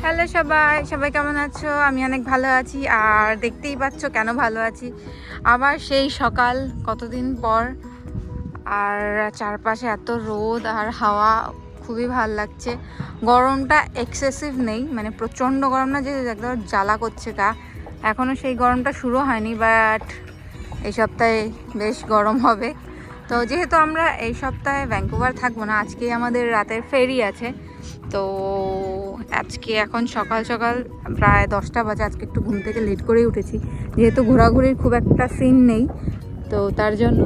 Hello সবাই, সবাই কেমন আছো? আমি অনেক ভালো আছি। আর দেখতেই পাচ্ছ কেন ভালো আছি, আবার সেই সকাল কতদিন পর। আর চারপাশে এত রোদ আর হাওয়া, খুবই ভাল লাগছে। গরমটা এক্সেসিভ নেই, মানে প্রচণ্ড গরম না যে একদম জ্বালা করছে গা। এখনও সেই গরমটা শুরু হয়নি, বাট এই সপ্তাহে বেশ গরম হবে। তো যেহেতু আমরা এই সপ্তাহে ভ্যাঙ্কুভার থাকবো না, আজকেই আমাদের রাতের ফেরি আছে। তো আজকে এখন সকাল সকাল প্রায় 10টা বাজে। আজকে একটু ঘুম থেকে লেট করেই উঠেছি, যেহেতু ঘোরাঘুরির খুব একটা সিন নেই, তো তার জন্য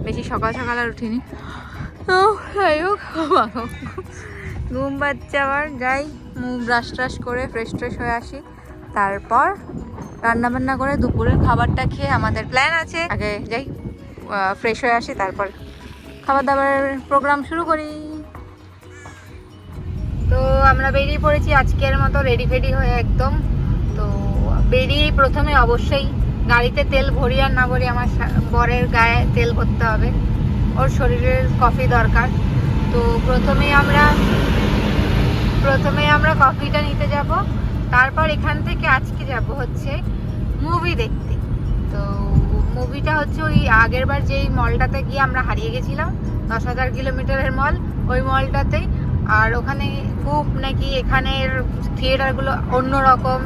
বেশি সকাল সকাল আর উঠিনি। তো যাই হোক, ঘুম পাচ্ছে আবার। যাই, মুখ ব্রাশ ট্রাশ করে ফ্রেশ ট্রেশ হয়ে আসি, তারপর রান্নাবান্না করে দুপুরের খাবারটা খেয়ে আমাদের প্ল্যান আছে আগে যাই ফ্রেশ হয়ে আসি, তারপর খাবার দাবারের প্রোগ্রাম শুরু করি। তো আমরা বেরিয়ে পড়েছি আজকের মতো রেডি ফেডি হয়ে একদম। তো বেরিয়েই প্রথমে অবশ্যই গাড়িতে তেল ভরি আর না ভরি আমার বরের গায়ে তেল ভরতে হবে, ওর শরীরের কফি দরকার। তো প্রথমেই আমরা কফিটা নিতে যাব, তারপর এখান থেকে আজকে যাব হচ্ছে মুভি দেখতে। তো মুভিটা হচ্ছে ওই আগের বার যেই মলটাতে গিয়ে আমরা হারিয়ে গেছিলাম, 10,000 কিলোমিটারের মল, ওই মলটাতেই। আর ওখানে খুব নাকি এখানের থিয়েটারগুলো অন্যরকম,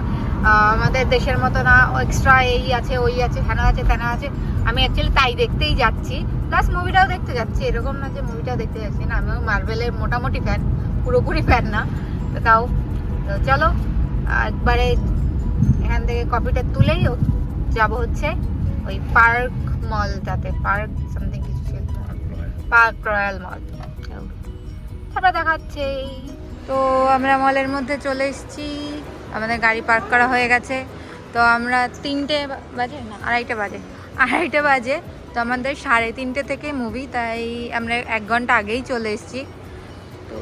আমাদের দেশের মতো না, এক্সট্রা এই আছে ওই আছে হেনা আছে তেনা আছে। আমি অ্যাকচুয়ালি তাই দেখতেই যাচ্ছি, প্লাস মুভিটাও দেখতে যাচ্ছি। এরকম না যে মুভিটাও দেখতে যাচ্ছি না, আমিও মার্ভেলের মোটামুটি ফ্যান, পুরোপুরি ফ্যান না তো তাও। তো চলো একবারে এখান থেকে কপিটা তুলেই যাব হচ্ছে ওই পার্ক মলটাতে, পার্ক সামথিং কিছু ছিল, পার্ক রয়্যাল মল। তারপর দেখাচ্ছে। তো আমরা মলের মধ্যে চলে এসেছি, আমাদের গাড়ি পার্ক করা হয়ে গেছে। তো আমরা 3টে বাজে না, আড়াইটে বাজে। তো আমাদের 3:30 থেকে মুভি, তাই আমরা 1 ঘন্টা আগেই চলে এসেছি। তো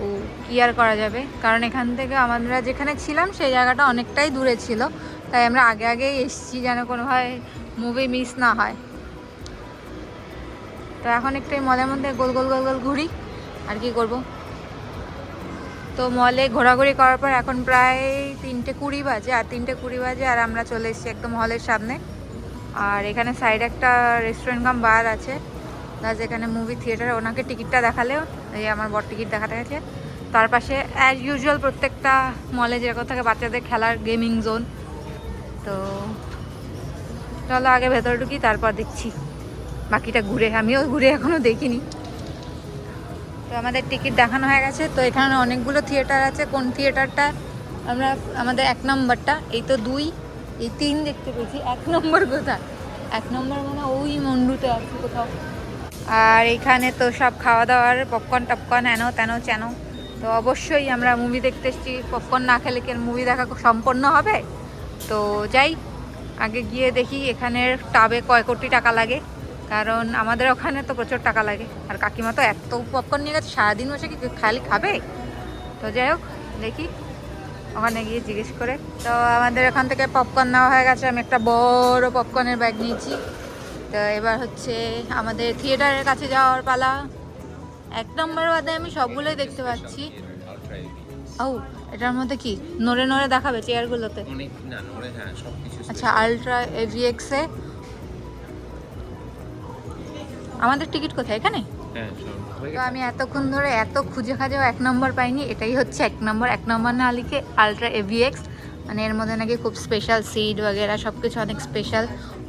কী আর করা যাবে, কারণ এখান থেকে আমরা যেখানে ছিলাম সেই জায়গাটা অনেকটাই দূরে ছিল, তাই আমরা আগেই এসেছি যেন কোনোভাবে মুভি মিস না হয়। তো এখন একটু মলের মধ্যে গোল গোল গোল গোল ঘুরি, আর কি করব। তো মলে ঘোরাঘুরি করার পর এখন প্রায় 3:20 বাজে, আর 3:20 বাজে আর আমরা চলে এসেছি একদম হলের সামনে। আর এখানে সাইডে একটা রেস্টুরেন্ট কাম বার আছে, প্লাস এখানে মুভি থিয়েটার। ওনাকে টিকিটটা দেখালেও, এই আমার বড় টিকিট দেখাতে গেছে। তার পাশে অ্যাজ ইউজুয়াল প্রত্যেকটা মলে যেরকম থাকে বাচ্চাদের খেলার গেমিং জোন। তো চলো আগে ভেতরে ঢুকি, তারপর দেখছি বাকিটা ঘুরে। আমিও ঘুরে এখনও দেখিনি। তো আমাদের টিকিট দেখানো হয়ে গেছে। তো এখানে অনেকগুলো থিয়েটার আছে, কোন থিয়েটারটা আমাদের 1 নম্বরটা, এই তো 2, এই 3 দেখতে পেয়েছি। 1 নম্বর কোথায়? 1 নম্বর মানে ওই মন্ডুতে আছে কোথাও। আর এইখানে তো সব খাওয়া দাওয়ার পপকর্ন টপকর্ন হেনো তেনো চেনো। তো অবশ্যই আমরা মুভি দেখতে এসেছি, পপকর্ন না খেলে কি মুভি দেখা সম্পন্ন হবে? তো যাই, আগে গিয়ে দেখি এখানের টাবে কয় কোটি টাকা লাগে, কারণ আমাদের ওখানে তো প্রচুর টাকা লাগে। আর কাকিমা তো এত পপকর্ন নিয়ে গেছে, সারাদিন বসে কি খালি খাবে? তো যাই হোক, দেখি ওখানে গিয়ে জিজ্ঞেস করে। তো আমাদের এখান থেকে পপকর্ন নেওয়া হয়ে গেছে, আমি একটা বড় পপকর্নের ব্যাগ নিয়েছি। তো এবার হচ্ছে আমাদের থিয়েটারের কাছে যাওয়ার পালা। 1 নম্বর বাদে আমি সবগুলোই দেখতে পাচ্ছি। ও, এটার মধ্যে কি নড়ে নড়ে দেখাবে চেয়ারগুলোতে? আচ্ছা, আলট্রা এভিএক্সে আমাদের টিকিট কোথায়? এখানে? তো আমি এতক্ষণ ধরে এত খুঁজে খাজেও 1 নম্বর পাইনি। এটাই হচ্ছে 1 নম্বর। 1 নম্বর না লিখে আলট্রা এভিএক্স, মানে এর মধ্যে নাকি খুব স্পেশাল সিট বগেরা সব কিছু অনেক স্পেশাল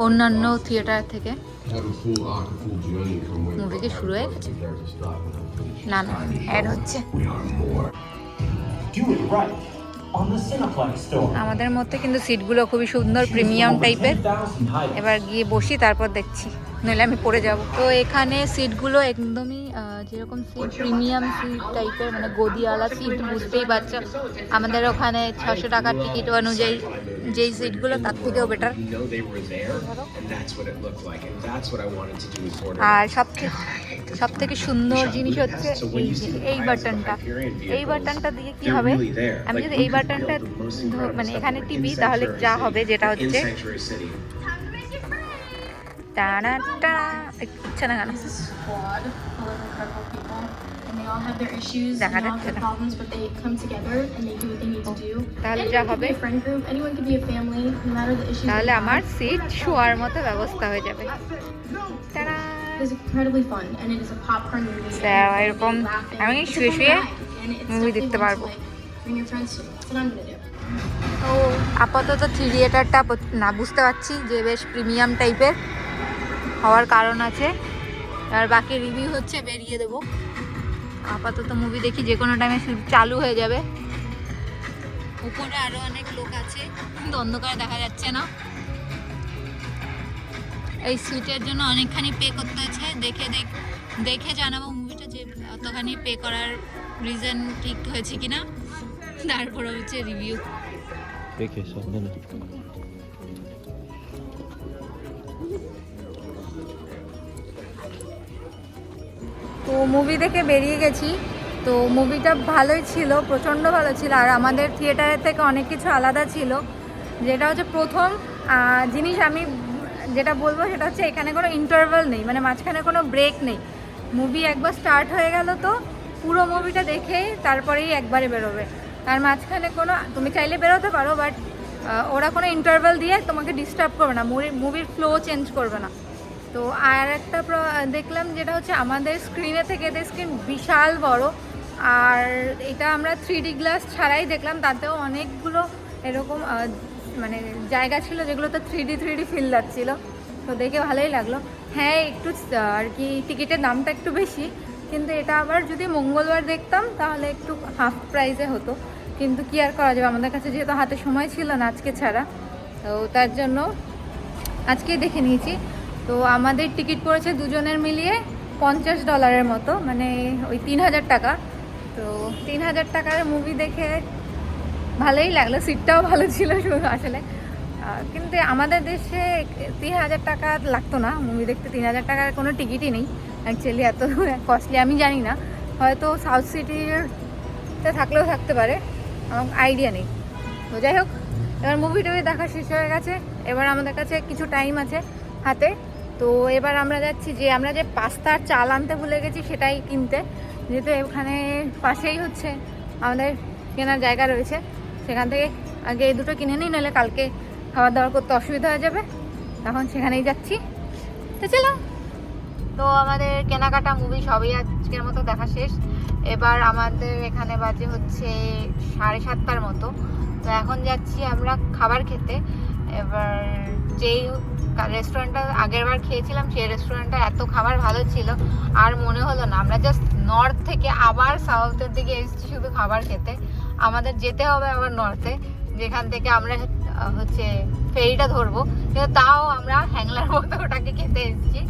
অন্যান্য থিয়েটার থেকে। মুভি কি শুরু হয়ে গেছে? না না, অ্যাড হচ্ছে। আমাদের মধ্যে কিন্তু সিটগুলো খুবই সুন্দর, প্রিমিয়াম টাইপের। এবার গিয়ে বসি, তারপর দেখছি, নইলে আমি পড়ে যাব। তো এখানে সিটগুলো একদমই যেরকম সিট প্রিমিয়াম সিট টাইপের, মানে গদিওয়ালা সিট, বুঝতেই পারছো। আমাদের ওখানে 600 টাকার টিকিট অনুযায়ী যেই সিটগুলো তার থেকেও বেটার। আর সব থেকে সুন্দর জিনিস হচ্ছে এই বাটনটা। এই বাটনটা দিয়ে কি হবে, আমি যদি এই বাটনটা মানে এখানে টিপি, তাহলে যা হবে যেটা হচ্ছে টানা টানা, ইচ্ছে না কেন and they all have their issues and they all have their problems, but they come together and they do what they need to do. Anyone could be a friend group, anyone could be a family, no matter the issues. তাহলে আমার seat শোয়ার মতো ব্যবস্থা হয়ে যাবে। Tata. It's incredibly fun and it is a popcorn movie. এরকম আমি শুয়ে শুয়ে মুভি দেখতে পারবো। Bring your friends too. That's what I'm gonna do. তো আপাতত থিয়েটারটা না বুঝতে পারছি যে বেশ প্রিমিয়াম টাইপের হওয়ার কারণ আছে, আর বাকি রিভিউ হচ্ছে বেরিয়ে দেবো। আপাতত মুভি দেখি, যে কোনো টাইমে চালু হয়ে যাবে। উপরে আরও অনেক লোক আছে কিন্তু অন্ধকারে দেখা যাচ্ছে না। এই সিটের জন্য অনেকখানি পে করতে আছে, দেখে জানাবো মুভিটা যে অতখানি পে করার রিজন ঠিক হয়েছে কিনা, তারপরে হচ্ছে রিভিউ। দেখে সাবধানে। তো মুভি দেখে বেরিয়ে গেছি। তো মুভিটা ভালোই ছিল, প্রচণ্ড ভালো ছিল, আর আমাদের থিয়েটারের থেকে অনেক কিছু আলাদা ছিল। যেটা হচ্ছে প্রথম জিনিস আমি যেটা বলবো সেটা হচ্ছে এখানে কোনো ইন্টারভাল নেই, মানে মাঝখানে কোনো ব্রেক নেই। মুভি একবার স্টার্ট হয়ে গেল তো পুরো মুভিটা দেখেই তারপরেই একবারে বেরোবে। তার মাঝখানে কোনো, তুমি চাইলে বেরোতে পারো, বাট ওরা কোনো ইন্টারভাল দিয়ে তোমাকে ডিস্টার্ব করবে না, মুভির ফ্লো চেঞ্জ করবে না। তো আর একটা দেখলাম যেটা হচ্ছে আমাদের স্ক্রিনে থেকে এদের স্ক্রিন বিশাল বড়, আর এটা আমরা 3D গ্লাস ছাড়াই দেখলাম, তাতেও অনেকগুলো এরকম মানে জায়গা ছিল যেগুলোতে 3D ফিল লাগছিল। তো দেখে ভালোই লাগলো। হ্যাঁ, একটু আর কি টিকিটের দামটা একটু বেশি, কিন্তু এটা আবার যদি মঙ্গলবার দেখতাম তাহলে একটু হাফ প্রাইসে হতো, কিন্তু কি আর করা যাবে, আমাদের কাছে যেহেতু হাতে সময় ছিল না আজকে ছাড়া, তো তার জন্য আজকেই দেখে নিয়েছি। তো আমাদের টিকিট পড়েছে দুজনের মিলিয়ে $50 মতো, মানে ওই 3000 টাকা। তো 3000 টাকার মুভি দেখে ভালোই লাগলো, সিটটাও ভালো ছিল শুধু আসলে। কিন্তু আমাদের দেশে 3000 টাকা লাগতো না মুভি দেখতে, 3000 টাকার কোনো টিকিটই নেই অ্যাকচুয়ালি, এত কস্টলি আমি জানি না, হয়তো সাউথ সিটিতে থাকলেও থাকতে পারে, আমার আইডিয়া নেই। তো যাই হোক, এবার মুভি দেখা শেষ হয়ে গেছে, এবার আমাদের কাছে কিছু টাইম আছে হাতে। তো এবার আমরা যাচ্ছি আমরা যে পাস্তার চাল আনতে ভুলে গেছি সেটাই কিনতে, যেহেতু এখানে পাশেই হচ্ছে আমাদের কেনার জায়গা রয়েছে, সেখান থেকে আগে এই দুটো কিনে নিই, নাহলে কালকে খাওয়া দাওয়া করতে অসুবিধা হয়ে যাবে, তখন সেখানেই যাচ্ছি। তো চলো, তো আমাদের কেনাকাটা মুভি সবই আজকের মতো দেখা শেষ। এবার আমাদের এখানে বাজে হচ্ছে 7:30 মতো। তো এখন যাচ্ছি আমরা খাবার খেতে। এবার যেই রেস্টুরেন্টটা আগেরবার খেয়েছিলাম সেই রেস্টুরেন্টটা এত খাবার ভালো ছিল, আর মনে হলো না, আমরা জাস্ট নর্থ থেকে আবার সাউথের দিকে এসেছি শুধু খাবার খেতে। আমাদের যেতে হবে আবার নর্থে, যেখান থেকে আমরা হচ্ছে ফেরিটা ধরবো, কিন্তু তাও আমরা হ্যাংলার মতো ওটাকে খেতে এসেছি।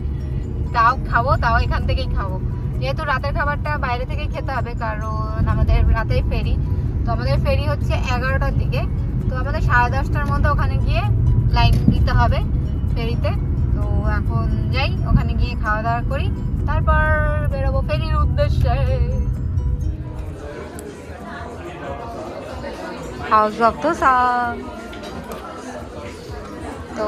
তাও খাবো, তাও এখান থেকেই খাবো, যেহেতু রাতের খাবারটা বাইরে থেকেই খেতে হবে, কারণ আমাদের রাতেই ফেরি। তো আমাদের ফেরি হচ্ছে 11টার দিকে, তো আমাদের 10:30টার মধ্যে ওখানে গিয়ে লাইন দিতে হবে ফেরিতে। তো এখন যাই, ওখানে গিয়ে খাওয়া দাওয়া করি, তারপর বেরোবো ফেরির উদ্দেশ্যে। House of the sun. তো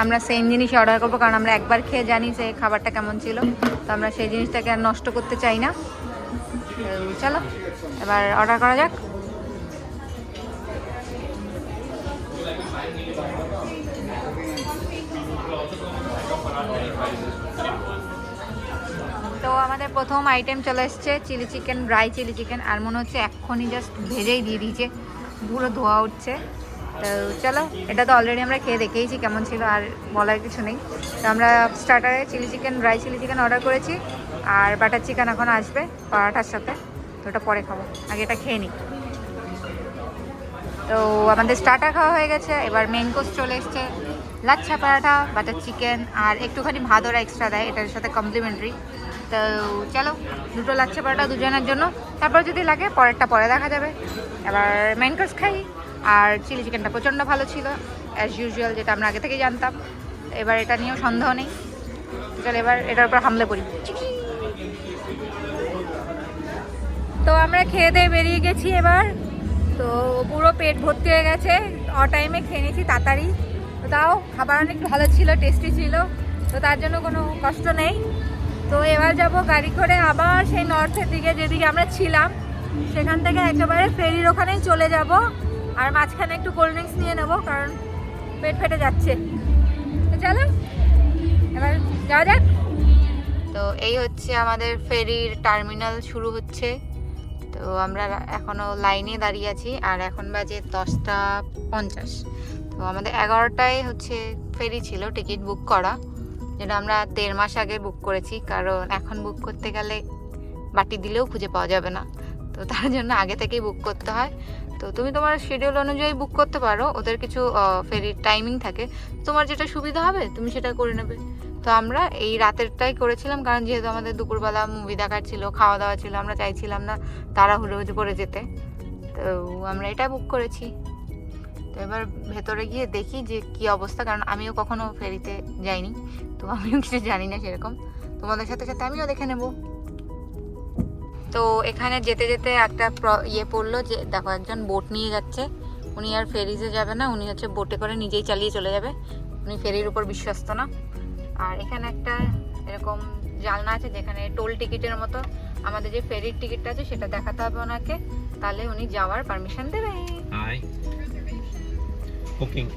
আমরা সেম জিনিস অর্ডার করবো, কারণ আমরা একবার খেয়ে জানি যে খাবারটা কেমন ছিল, তো আমরা সেই জিনিসটাকে আর নষ্ট করতে চাই না। চলো এবার অর্ডার করা যাক। তো আমাদের প্রথম আইটেম চলে এসছে chilli chicken, dry chilli chicken, আর মনে হচ্ছে এক্ষুনি জাস্ট ভেজেই দিয়ে দিয়েছে, পুরো ধোয়া উঠছে। তো চলো, এটা তো অলরেডি আমরা খেয়ে দেখেইছি কেমন ছিল, আর বলার কিছু নেই। তো আমরা স্টার্টারে chilli chicken, dry chilli chicken order করেছি, আর বাটার চিকেন এখন আসবে পরাঠার সাথে, তো ওটা পরে খাবো, আগে এটা খেয়ে নিই। তো আমাদের স্টার্টার খাওয়া হয়ে গেছে, এবার মেন কোর্স চলে এসছে, লাচ্ছা পরাঠা, বাটার চিকেন, আর একটুখানি ভাত ওরা এক্সট্রা দেয় এটার সাথে কমপ্লিমেন্টারি। তো চলো, দুটো লাচ্ছা পরাঠা দুজনের জন্য, তারপর যদি লাগে পরেরটা পরে দেখা যাবে। এবার মেন কোর্স খাই। আর চিলি চিকেনটা প্রচণ্ড ভালো ছিল অ্যাজ ইউজুয়াল, যেটা আমরা আগে থেকেই জানতাম, এবার এটা নিয়েও সন্দেহ নেই। চলো এবার এটার উপর হামলে পড়ি। তো আমরা খেয়ে দিয়ে বেরিয়ে গেছি এবার, তো পুরো পেট ভর্তি হয়ে গেছে, অটাইমে খেয়ে নিয়েছি তাড়াতাড়ি। তো তাও খাবার অনেক ভালো ছিল, টেস্টি ছিল, তো তার জন্য কোনো কষ্ট নেই। তো এবার যাব গাড়ি করে আবার সেই নর্থের দিকে, যেদিকে আমরা ছিলাম সেখান থেকে একেবারে ফেরির ওখানেই চলে যাব। আর মাঝখানে একটু কোল্ড ড্রিঙ্কস নিয়ে নেবো, কারণ পেট ফেটে যাচ্ছে। তো চলো এবার যাওয়া যাক। তো এই হচ্ছে আমাদের ফেরির টার্মিনাল শুরু হচ্ছে। তো আমরা এখনো লাইনে দাঁড়িয়ে আছি, আর এখন বাজে 10:50। তো আমাদের 11টায় হচ্ছে ফেরি ছিল টিকিট বুক করা, যেটা আমরা 1.5 মাস আগে বুক করেছি, কারণ এখন বুক করতে গেলে বাটি দিলেও খুঁজে পাওয়া যাবে না। তো তার জন্য আগে থেকেই বুক করতে হয়। তো তুমি তোমার শিডিউল অনুযায়ী বুক করতে পারো, ওদের কিছু ফেরির টাইমিং থাকে, তোমার যেটা সুবিধা হবে তুমি সেটা করে নেবে। তো আমরা এই রাতেরটাই করেছিলাম, কারণ যেহেতু আমাদের দুপুরবেলা মুভি দেখার ছিল, খাওয়া দাওয়া ছিল, আমরা চাইছিলাম না তাড়াহুড়ো করে যেতে, তো আমরা এটা বুক করেছি। তো এবার ভেতরে গিয়ে দেখি যে কি অবস্থা, কারণ আমিও কখনো ফেরিতে যাইনি, তো আমিও কিছু জানি না সেরকম। তোমাদের সাথে সাথে আমিও দেখে নেব। তো এখানে যেতে যেতে একটা ইয়ে পড়লো যে দেখো একজন বোট নিয়ে যাচ্ছে, উনি আর ফেরিতে যাবে না, উনি হচ্ছে বোটে করে নিজেই চালিয়ে চলে যাবে, উনি ফেরির উপর বিশ্বস্ত না। আর এখানে একটা এরকম জানলা আছে যেখানে টোল টিকিটের মতো আমাদের যে ফেরির টিকিটটা আছে সেটা দেখাতে হবে ওনাকে, তাহলে উনি যাওয়ার পারমিশন দেবে। Hi. Booking.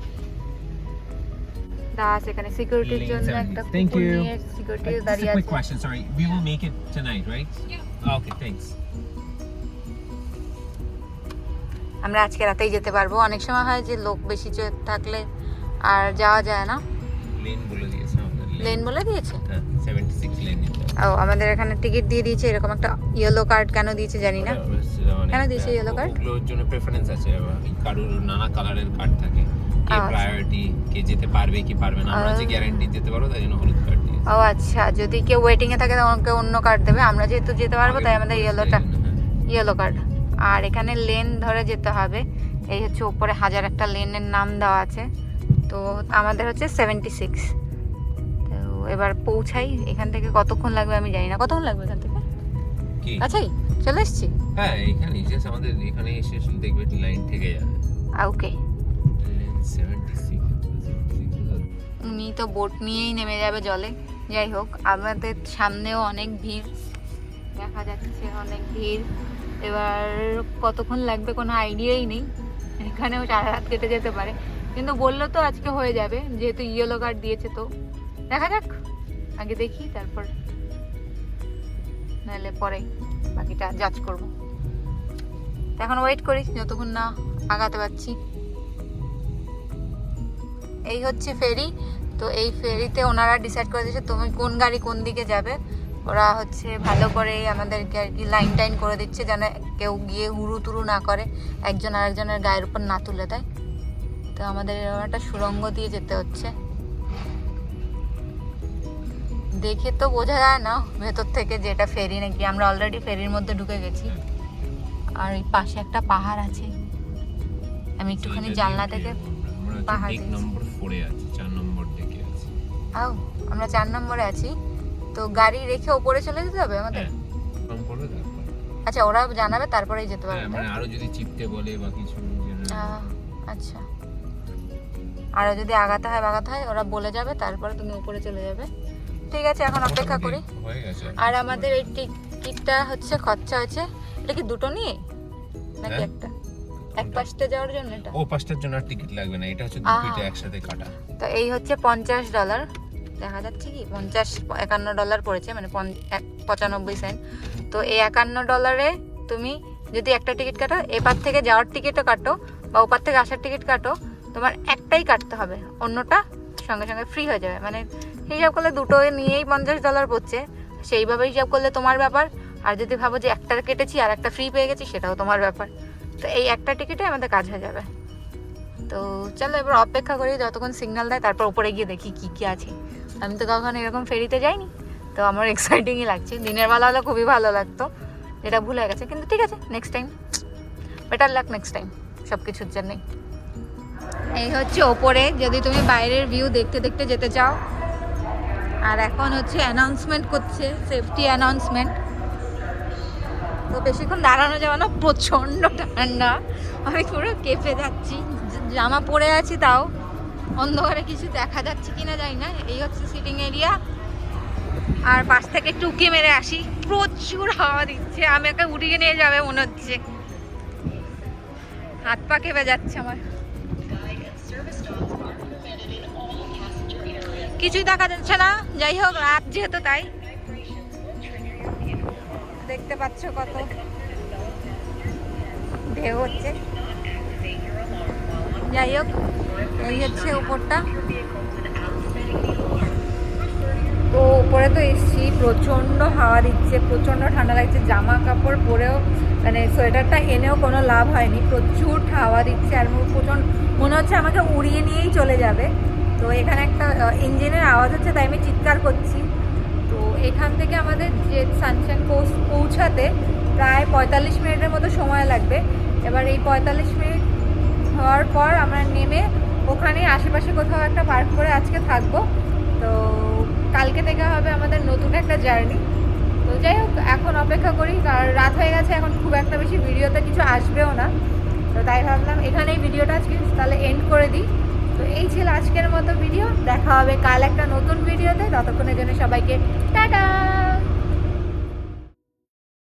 দাস এখানে সিকিউরিটির Lane জন্য 70. একটা Thank কুকুর you. নিয়ে সিকিউরিটি Just a দাঁড়িয়ে quick আছে। question. Sorry, we will make it tonight, right? Yeah. Okay, thanks. আমরা আজকে রাতেই যেতে পারবো। অনেক সময় হয় যে লোক বেশি থাকলে আর যাওয়া যায় না। Lane বলে দিয়েছে আমাদের। লেন বলে দিয়েছে? হ্যাঁ, 76 লেন নিতে হবে। ও আমাদের এখানে টিকিট দিয়ে দিয়েছে, এরকম একটা ইয়েলো কার্ড কেন দিয়েছে জানি না। কেন দিয়েছে yellow card? ওগুলোর জন্য প্রেফারেন্স আছে, কারোর নানা কালারের কার্ড থাকে, কে আচ্ছা। প্রায়োরিটি, কে যেতে পারবে কি পারবে না, আমরা যে গ্যারান্টি যেতে পারবো তাই জন্য হলুদ কার্ড দিয়েছে। ও আচ্ছা, যদি কেউ ওয়েটিং এ থাকে তখন ওকে অন্য কার্ড দেবে, আমরা যেহেতু যেতে পারবো তাই আমাদের ইয়েলো কার্ড। আর এখানে লেন ধরে যেতে হবে, এই হচ্ছে উপরে 1000 একটা লেনের নাম দেওয়া আছে, তো আমাদের হচ্ছে 76। তো এবার পৌঁছাই, এখান থেকে কতক্ষণ লাগবে আমি জানি না। কতক্ষণ লাগবে এখান থেকে? কি? আচ্ছাই চলে এসছি। হ্যাঁ, এখানে জাস্ট আমাদের এখানে এসে দেখবে লাইন থেকে যাবে। ওকে, লেন 76। উনি তো বোট নিয়েই নেমে যাবে জলে। যাই হোক, আমাদের সামনেও অনেক ভিড় দেখা যাচ্ছে, অনেক ভিড়। এবার কতক্ষণ লাগবে কোনো আইডিয়াই নেই, এখানেও সারা রাত কেটে যেতে পারে, কিন্তু বললো তো আজকে হয়ে যাবে, যেহেতু ইয়েলো কার্ড দিয়েছে। তো দেখা যাক, আগে দেখি তারপর নাহলে পরে বাকিটা জাজ করবো। এখন ওয়েট করি যতক্ষণ না আগাতে পারছি। এই হচ্ছে ফেরি। তো এই ফেরিতে ওনারা ডিসাইড করে দিয়েছে তুমি কোন গাড়ি কোন দিকে যাবে। ওরা হচ্ছে ভালো করে আমাদেরকে আর কি লাইন টাইন করে দিচ্ছে, যেন কেউ গিয়ে হুড়ু তুরু না করে, একজন আরেকজনের গায়ের উপর না তুলে দেয়। তো আমাদের এরকম একটা সুড়ঙ্গ দিয়ে যেতে হচ্ছে, দেখে তো বোঝা যায় না ভেতর থেকে যে এটা ফেরি নাকি। আমরা অলরেডি ফেরির মধ্যে ঢুকে গেছি, আর এই পাশে একটা পাহাড় আছে। আমি একটুখানি জানলা থেকে পাহাড় দেখি। নম্বর 4 এ আছে, 4 নম্বর ডেকে আছে। আও আমরা 4 নম্বরে আছি। তো গাড়ি রেখে ওপরে চলে যেতে হবে আমাদের? কম করবে তারপর। আচ্ছা, ওরা জানাবে তারপরেই যেতে হ্যাঁ, পারবে। মানে আরো যদি চিপতে বলে বা কিছু আচ্ছা, আরো যদি আগাতে হয় ওরা বলে যাবে, তারপরে তুমি উপরে চলে যাবে। ঠিক আছে, এখন অপেক্ষা করি। হয়ে গেছে। আর আমাদের এই টিকিটটা হচ্ছে খরচা হয়েছে, এটা কি দুটো নিয়ে নাকি একটা? এক পাশটা যাওয়ার জন্য এটা? ও পাঁচটার জন্য টিকিট লাগবে না, এটা হচ্ছে দুটো একসাথে কাটা। তো এই হচ্ছে $50 দেখা যাচ্ছে কি, $51 পড়েছে, মানে 95 সেন্ট। তো এই $51 তুমি যদি একটা টিকিট কাটো, এপার থেকে যাওয়ার টিকিটও কাটো বা ওপার থেকে আসার টিকিট কাটো, তোমার একটাই কাটতে হবে, অন্যটা সঙ্গে সঙ্গে ফ্রি হয়ে যাবে। মানে হিসাব করলে দুটো নিয়েই $50 পড়ছে, সেইভাবে হিসাব করলে তোমার ব্যাপার। আর যদি ভাবো যে একটা কেটেছি আর একটা ফ্রি পেয়ে গেছি, সেটাও তোমার ব্যাপার। তো এই একটা টিকিটে আমাদের কাজ হয়ে যাবে। তো চলো এবার অপেক্ষা করি যতক্ষণ সিগন্যাল দেয়, তারপর উপরে গিয়ে দেখি কি কি আছে। আমি তো কখনো এরকম ফেরিতে যাইনি, তো আমার এক্সাইটিংই লাগছে। দিনের বেলা হলে খুবই ভালো লাগতো, এটা ভুলে গেছে, কিন্তু ঠিক আছে, next time better luck, next time সব কিছুর জন্যই। এই হচ্ছে ওপরে, যদি তুমি বাইরের ভিউ দেখতে দেখতে যেতে চাও। আর এখন হচ্ছে অ্যানাউন্সমেন্ট করছে, সেফটি অ্যানাউন্সমেন্ট। তো বেশিক্ষণ দাঁড়ানো যাবে না, প্রচণ্ড ঠান্ডা, আমি পুরো কেঁপে যাচ্ছি। জামা পরে আছি, তাও অন্ধকারে কিছু দেখা যাচ্ছে কিনা জানি না। এই হচ্ছে সিটিং এরিয়া, আর পাশ থেকে টুকি মেরে আসি। প্রচুর হাওয়া দিচ্ছে, আমি একা উঠিয়ে নিয়ে যাবে মনে হচ্ছে। হাত পা কেঁপে যাচ্ছে আমার, কিছুই দেখা যাচ্ছে না। যাই হোক, রাত যেহেতু তাই। দেখতে পাচ্ছ কত ঢেউ হচ্ছে। যাই হোক, এই হচ্ছে উপরটা। তো উপরে তো এসছি, প্রচণ্ড হাওয়া দিচ্ছে, প্রচণ্ড ঠান্ডা লাগছে। জামা কাপড় পরেও মানে সোয়েটারটা এনেও কোনো লাভ হয়নি, প্রচুর হাওয়া দিচ্ছে। আর প্রচণ্ড মনে হচ্ছে আমাকে উড়িয়ে নিয়েই চলে যাবে। তো এখানে একটা ইঞ্জিনের আওয়াজ হচ্ছে, তাই আমি চিৎকার করছি। তো এখান থেকে আমাদের যে সানশাইন কোস্ট পৌঁছাতে প্রায় 45 মিনিটের মতো সময় লাগবে। এবার এই 45 মিনিট হওয়ার পর আমরা নেমে ওখানে আশেপাশে কোথাও একটা পার্ক করে আজকে থাকবো। তো কালকে থেকে হবে আমাদের নতুন একটা জার্নি। তো যাই হোক, এখন অপেক্ষা করি, কারণ রাত হয়ে গেছে, এখন খুব একটা বেশি ভিডিওতে কিছু আসবেও না। তো তাই ভাবলাম এখানেই ভিডিওটা আজকে তাহলে এন্ড করে দিই। তো এই ছিল আজকের মতো ভিডিও, দেখা হবে কাল একটা নতুন ভিডিওতে। ততক্ষণের জন্য সবাইকে টাটা।